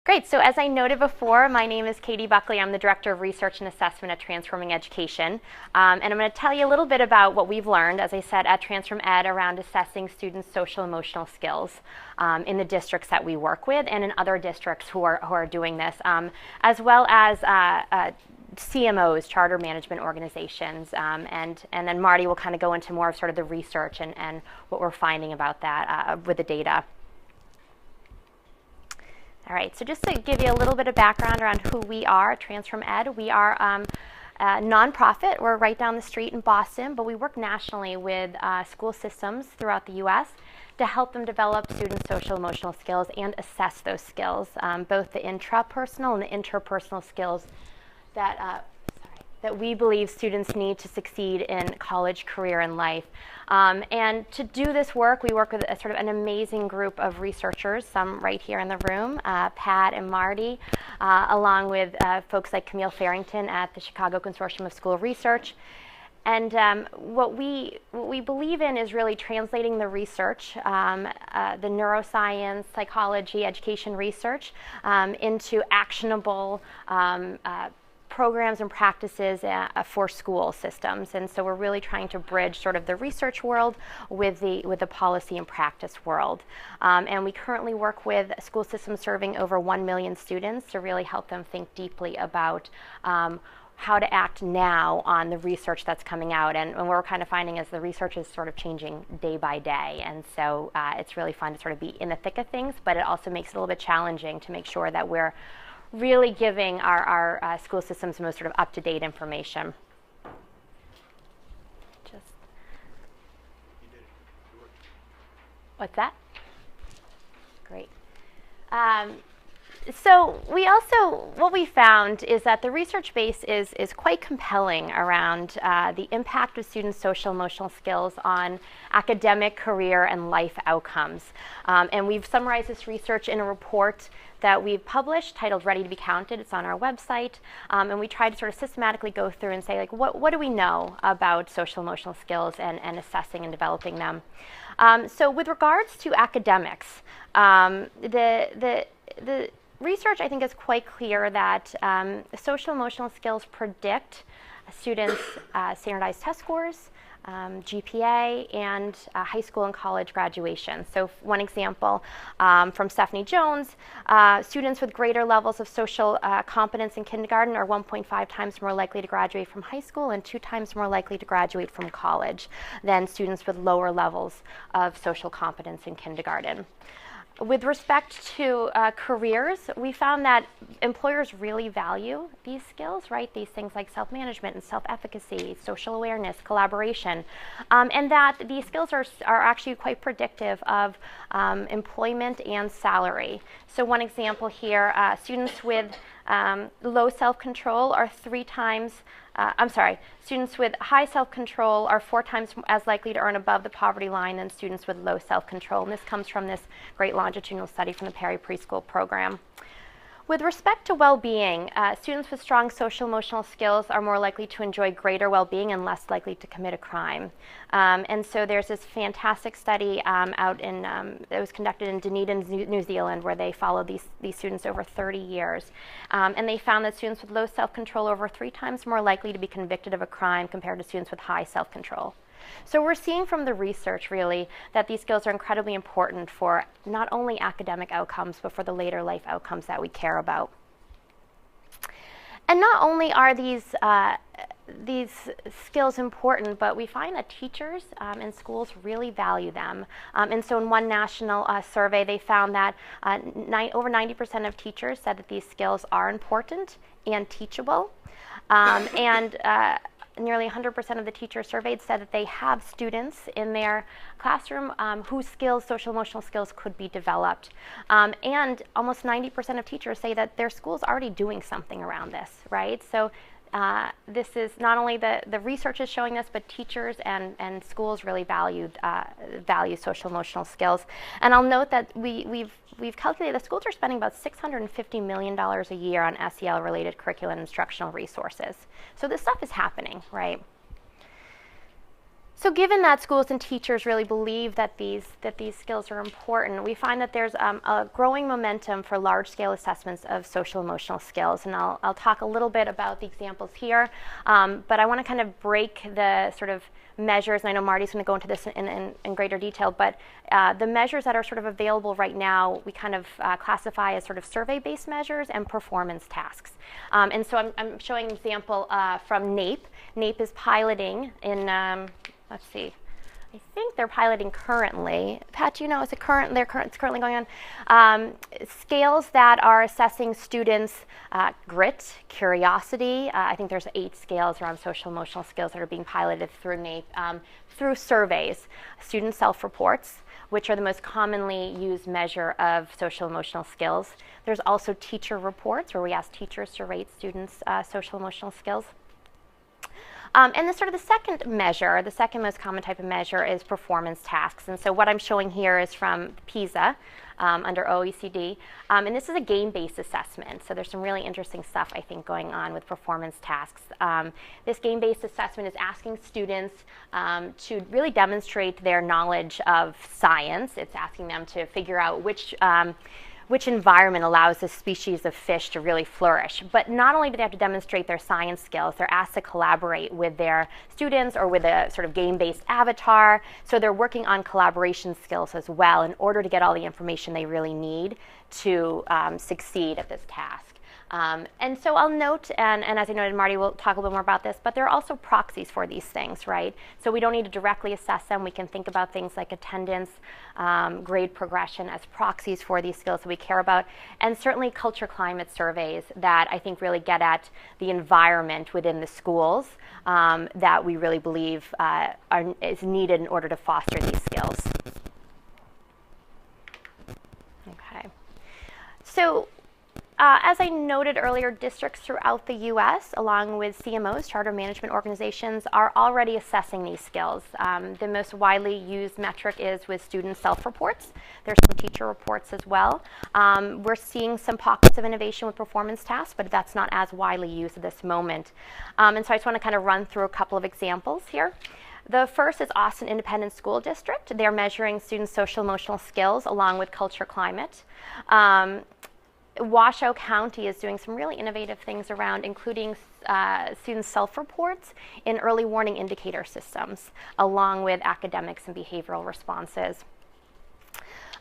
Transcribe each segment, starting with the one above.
Great. So as I noted before, my name is Katie Buckley. I'm the Director of Research and Assessment at Transforming Education. And I'm going to tell you a little bit about what we've learned, as I said, at Transform Ed around assessing students' social emotional skills in the districts that we work with and in other districts who are doing this, as well as CMOs, charter management organizations, and then Marty will kind of go into more of sort of the research and what we're finding about that with the data. All right, so just to give you a little bit of background around who we are, Transform Ed, we are a nonprofit. We're right down the street in Boston, but we work nationally with school systems throughout the U.S. to help them develop students' social emotional skills and assess those skills, both the intrapersonal and the interpersonal skills that we believe students need to succeed in college, career, and life. And to do this work, we work with a sort of an amazing group of researchers, some right here in the room, Pat and Marty, along with folks like Camille Farrington at the Chicago Consortium of School Research. And what we believe in is really translating the research, the neuroscience, psychology, education research, into actionable programs and practices for school systems. And so we're really trying to bridge sort of the research world with the policy and practice world. And we currently work with school systems serving over 1 million students to really help them think deeply about how to act now on the research that's coming out. And what we're kind of finding is the research is sort of changing day by day. And so it's really fun to sort of be in the thick of things, but it also makes it a little bit challenging to make sure that we're really giving our school systems the most sort of up-to-date information. What's that? Great. So what we found is that the research base is quite compelling around the impact of students' social emotional skills on academic, career, and life outcomes. And we've summarized this research in a report that we've published titled Ready to be Counted. It's on our website. And we try to sort of systematically go through and say, like, what do we know about social emotional skills and assessing and developing them? So with regards to academics, the research, I think, is quite clear that social emotional skills predict students' standardized test scores, GPA, and high school and college graduation. So one example from Stephanie Jones, students with greater levels of social competence in kindergarten are 1.5 times more likely to graduate from high school and 2 times more likely to graduate from college than students with lower levels of social competence in kindergarten. With respect to careers, we found that employers really value these skills, right? These things like self-management and self-efficacy, social awareness, collaboration, and that these skills are actually quite predictive of employment and salary. So one example here, students with low self-control are students with high self-control are 4 times as likely to earn above the poverty line than students with low self-control. And this comes from this great longitudinal study from the Perry Preschool Program. With respect to well-being, students with strong social emotional skills are more likely to enjoy greater well-being and less likely to commit a crime. And so there's this fantastic study out in that was conducted in Dunedin, New Zealand, where they followed these students over 30 years. And they found that students with low self-control are over 3 times more likely to be convicted of a crime compared to students with high self-control. So we're seeing from the research, really, that these skills are incredibly important for not only academic outcomes, but for the later life outcomes that we care about. And not only are these skills important, but we find that teachers in schools really value them. And so in one national survey, they found that over 90% of teachers said that these skills are important and teachable. Nearly 100% of the teachers surveyed said that they have students in their classroom whose skills, social emotional skills, could be developed. And almost 90% of teachers say that their school's already doing something around this, right? So this is not only the research is showing this, but teachers and schools really value social emotional skills. And I'll note that we've calculated that schools are spending about $650 million a year on SEL-related curriculum and instructional resources. So this stuff is happening, right? So given that schools and teachers really believe that these skills are important, we find that there's a growing momentum for large-scale assessments of social emotional skills. And I'll talk a little bit about the examples here, but I want to kind of break the sort of measures, and I know Marty's going to go into this in greater detail, but the measures that are sort of available right now, we kind of classify as sort of survey-based measures and performance tasks. And so I'm showing an example from NAEP. NAEP is piloting in let's see. I think they're piloting currently. Pat, you know, it's currently going on. Scales that are assessing students' grit, curiosity. I think there's 8 scales around social emotional skills that are being piloted through NAEP, through surveys. Student self-reports, which are the most commonly used measure of social emotional skills. There's also teacher reports, where we ask teachers to rate students' social emotional skills. And the second measure, the second most common type of measure, is performance tasks. And so what I'm showing here is from PISA under OECD. And this is a game-based assessment. So there's some really interesting stuff, I think, going on with performance tasks. This game-based assessment is asking students to really demonstrate their knowledge of science. It's asking them to figure out which environment allows this species of fish to really flourish. But not only do they have to demonstrate their science skills, they're asked to collaborate with their students or with a sort of game-based avatar. So they're working on collaboration skills as well in order to get all the information they really need to succeed at this task. And so I'll note, and as I noted, Marty will talk a little more about this, but there are also proxies for these things, right? So we don't need to directly assess them. We can think about things like attendance, grade progression as proxies for these skills that we care about, and certainly culture climate surveys that I think really get at the environment within the schools that we really believe is needed in order to foster these skills. Okay. So, as I noted earlier, districts throughout the U.S., along with CMOs, charter management organizations, are already assessing these skills. The most widely used metric is with student self-reports. There's some teacher reports as well. We're seeing some pockets of innovation with performance tasks, but that's not as widely used at this moment. And so I just want to kind of run through a couple of examples here. The first is Austin Independent School District. They're measuring students' social emotional skills along with culture climate. Washoe County is doing some really innovative things around including student self-reports in early warning indicator systems, along with academics and behavioral responses.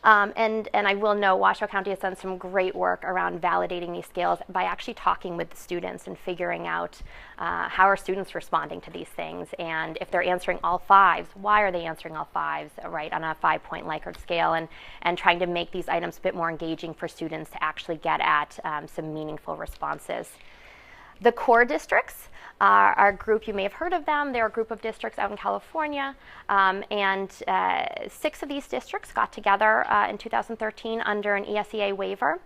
And I will know Washoe County has done some great work around validating these skills by actually talking with the students and figuring out how are students responding to these things, and if they're answering all 5s, why are they answering all 5s, right, on a 5-point Likert scale, and trying to make these items a bit more engaging for students to actually get at some meaningful responses. The core districts are a group, you may have heard of them. They're a group of districts out in California, and 6 of these districts got together in 2013 under an ESEA waiver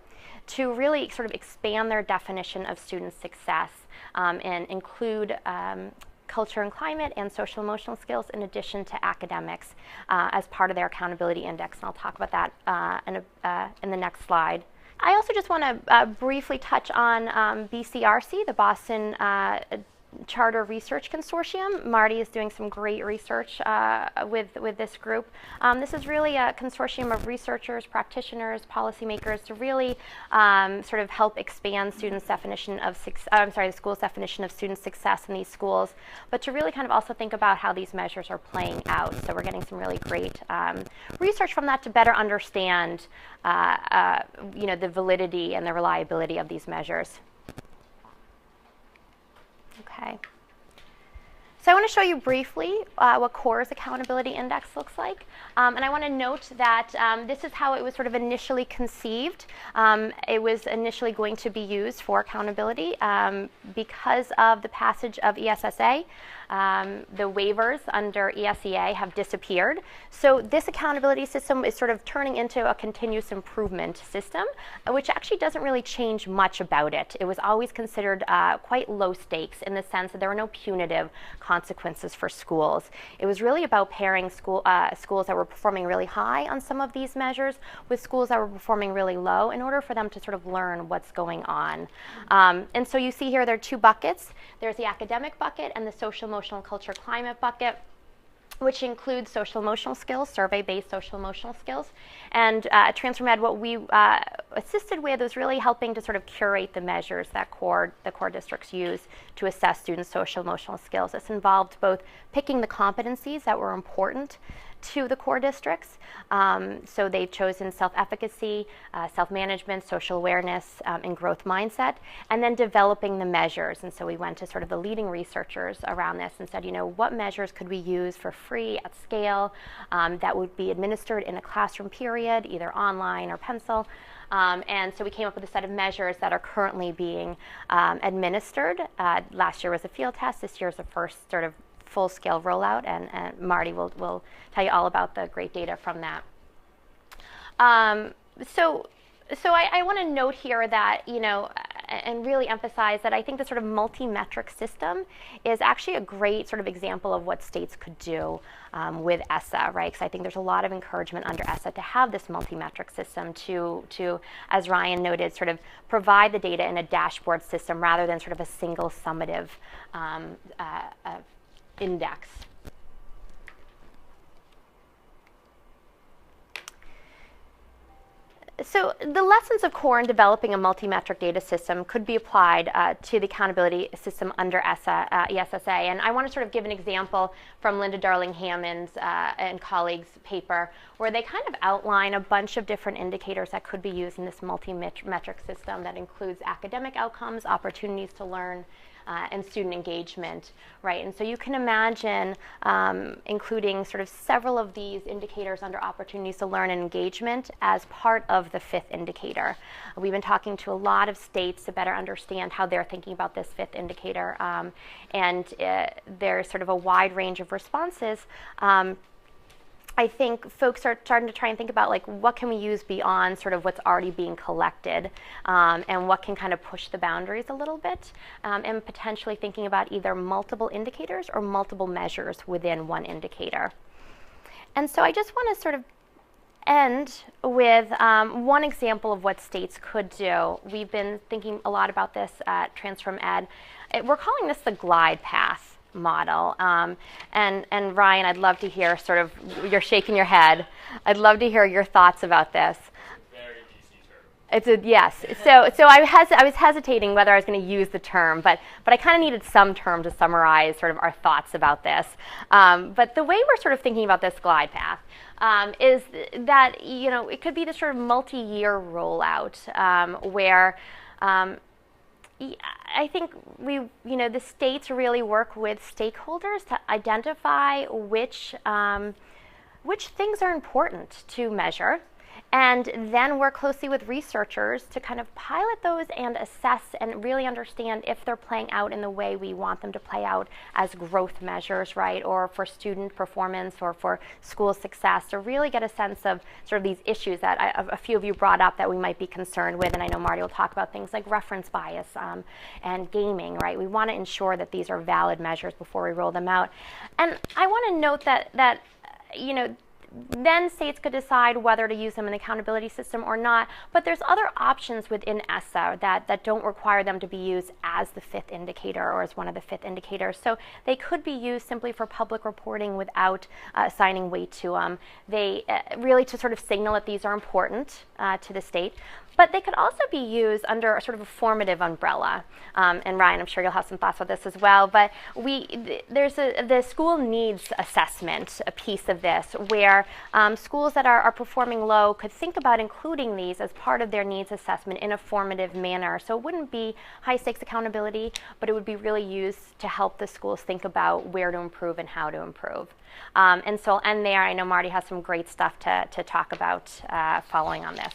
to really sort of expand their definition of student success and include culture and climate and social emotional skills in addition to academics as part of their accountability index, and I'll talk about that in the next slide. I also just want to briefly touch on BCRC, the Boston Charter Research Consortium. Marty is doing some great research with this group. This is really a consortium of researchers, practitioners, policymakers to really sort of help expand students' definition of the school's definition of student success in these schools, but to really kind of also think about how these measures are playing out. So we're getting some really great research from that to better understand the validity and the reliability of these measures. Okay. So I want to show you briefly what CORE's accountability index looks like. And I want to note that this is how it was sort of initially conceived. It was initially going to be used for accountability because of the passage of ESSA. The waivers under ESEA have disappeared. So this accountability system is sort of turning into a continuous improvement system, which actually doesn't really change much about it. It was always considered quite low stakes in the sense that there were no punitive consequences for schools. It was really about pairing schools that were performing really high on some of these measures with schools that were performing really low in order for them to sort of learn what's going on. And so you see here there are 2 buckets. There's the academic bucket and the social, emotional, culture, climate bucket. which includes social emotional skills, survey-based social emotional skills. And Transform Ed, what we assisted with was really helping to sort of curate the measures that the core districts use to assess students' social emotional skills. This involved both picking the competencies that were important to the core districts. So they've chosen self-efficacy, self-management, social awareness, and growth mindset, and then developing the measures. And so we went to sort of the leading researchers around this and said, you know, what measures could we use for free at scale that would be administered in a classroom period, either online or pencil. And so we came up with a set of measures that are currently being administered. Last year was a field test. This year is the first sort of full-scale rollout, and Marty will tell you all about the great data from that. So I want to note here that, you know, and really emphasize that I think the sort of multi-metric system is actually a great sort of example of what states could do with ESSA, right? Because I think there's a lot of encouragement under ESSA to have this multi-metric system to, as Ryan noted, sort of provide the data in a dashboard system rather than sort of a single summative index. So the lessons of core in developing a multi-metric data system could be applied to the accountability system under ESSA. And I want to sort of give an example from Linda Darling-Hammond's and colleagues' paper, where they kind of outline a bunch of different indicators that could be used in this multi-metric system that includes academic outcomes, opportunities to learn, and student engagement, right? And so you can imagine including sort of several of these indicators under opportunities to learn and engagement as part of the fifth indicator. We've been talking to a lot of states to better understand how they're thinking about this fifth indicator, and there's sort of a wide range of responses. I think folks are starting to try and think about, like, what can we use beyond sort of what's already being collected, and what can kind of push the boundaries a little bit, and potentially thinking about either multiple indicators or multiple measures within one indicator. And so I just want to sort of end with one example of what states could do. We've been thinking a lot about this at Transform Ed. We're calling this the glide path model. And Ryan, I'd love to hear sort of, you're shaking your head. I'd love to hear your thoughts about this. Very DC term. It's a, yes. So I was hesitating whether I was going to use the term, but I kind of needed some term to summarize sort of our thoughts about this. But the way we're sort of thinking about this glide path is that, you know, it could be this sort of multi-year rollout where I think the states really work with stakeholders to identify which things are important to measure, and then work closely with researchers to kind of pilot those and assess and really understand if they're playing out in the way we want them to play out as growth measures, right, or for student performance or for school success, to really get a sense of sort of these issues that a few of you brought up that we might be concerned with. And I know Marty will talk about things like reference bias and gaming, right? We want to ensure that these are valid measures before we roll them out. And I want to note that you know, then states could decide whether to use them in the accountability system or not, but there's other options within ESSA that don't require them to be used as the fifth indicator or as one of the fifth indicators. So they could be used simply for public reporting without assigning weight to them. They really to sort of signal that these are important to the state. But they could also be used under a sort of a formative umbrella. And Ryan, I'm sure you'll have some thoughts about this as well. But there's the school needs assessment, a piece of this, where schools that are performing low could think about including these as part of their needs assessment in a formative manner. So it wouldn't be high stakes accountability, but it would be really used to help the schools think about where to improve and how to improve. And so I'll end there. I know Marty has some great stuff to talk about following on this.